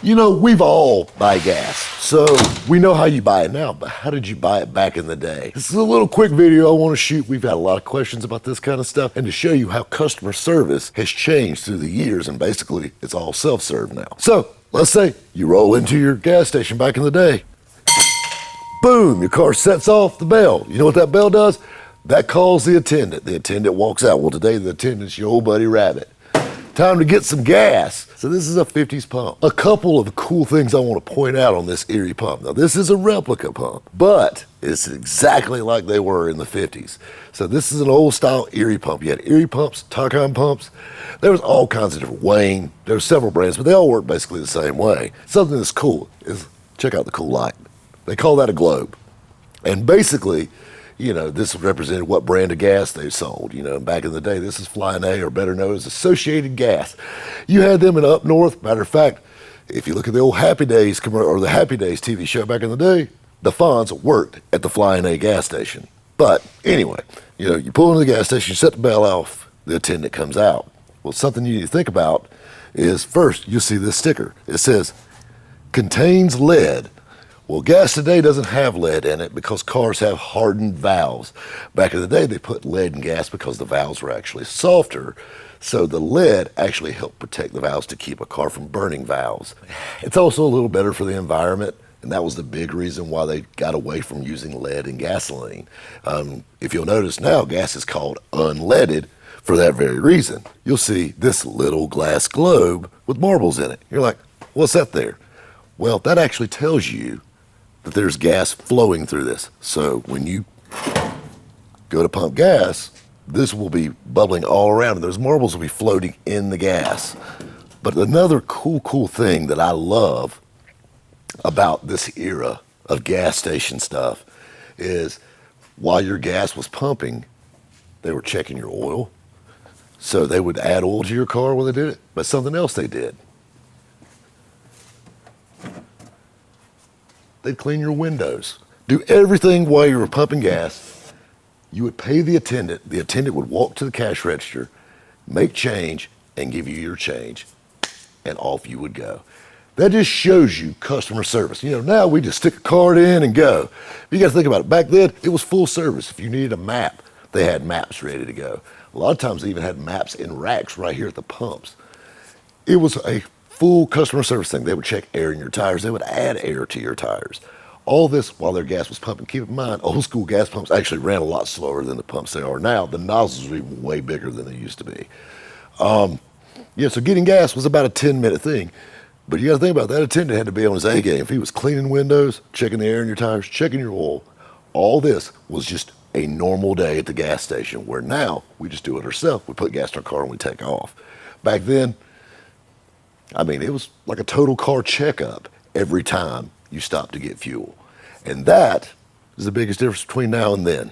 You know, we've all buy gas, so we know how you buy it now, but how did you buy it back in the day? This is a little quick video I want to shoot. We've got a lot of questions about this kind of stuff, and to show you how customer service has changed through the years, and basically it's all self-serve now. So let's say you roll into your gas station back in the day. Boom, your car sets off the bell. You know what that bell does? That calls the attendant. The attendant walks out. Well, today the attendant's your old buddy Rabbit. Time to get some gas. So this is a 50s pump. A couple of cool things I want to point out on this Erie pump. Now this is a replica pump, but it's exactly like they were in the 50s. So this is an old style Erie pump. You had Erie pumps, Tacon pumps. There was all kinds of different, Wayne. There were several brands, but they all work basically the same way. Something that's cool is, check out the cool light. They call that a globe. And basically, you know, this represented what brand of gas they sold. You know, back in the day, this is Flying A, or better known as Associated Gas. You had them in up north. Matter of fact, if you look at the old Happy Days or the Happy Days TV show back in the day, the Fonz worked at the Flying A gas station. But anyway, you know, you pull into the gas station, you set the bell off, the attendant comes out. Well, something you need to think about is first, you'll see this sticker. It says, contains lead. Well, gas today doesn't have lead in it because cars have hardened valves. Back in the day, they put lead in gas because the valves were actually softer. So the lead actually helped protect the valves to keep a car from burning valves. It's also a little better for the environment, and that was the big reason why they got away from using lead in gasoline. If you'll notice now, gas is called unleaded for that very reason. You'll see this little glass globe with marbles in it. You're like, what's that there? Well, that actually tells you that there's gas flowing through this. So when you go to pump gas, this will be bubbling all around, and those marbles will be floating in the gas. But another cool thing that I love about this era of gas station stuff is while your gas was pumping, they were checking your oil. So they would add oil to your car when they did it, but something else they did. They'd clean your windows, do everything while you were pumping gas. You would pay the attendant would walk to the cash register, make change, and give you your change, and off you would go. That just shows you customer service. You know, now we just stick a card in and go. You got to think about it. Back then, it was full service. If you needed a map, they had maps ready to go. A lot of times they even had maps in racks right here at the pumps. It was a full customer service thing. They would check air in your tires. They would add air to your tires. All this while their gas was pumping. Keep in mind, old school gas pumps actually ran a lot slower than the pumps they are now. The nozzles are even way bigger than they used to be. Yeah, so getting gas was about a 10-minute thing. But you got to think about that attendant had to be on his A game. If he was cleaning windows, checking the air in your tires, checking your oil, all this was just a normal day at the gas station, where now we just do it ourselves. We put gas in our car and we take off. Back then, I mean, it was like a total car checkup every time you stopped to get fuel. And that is the biggest difference between now and then.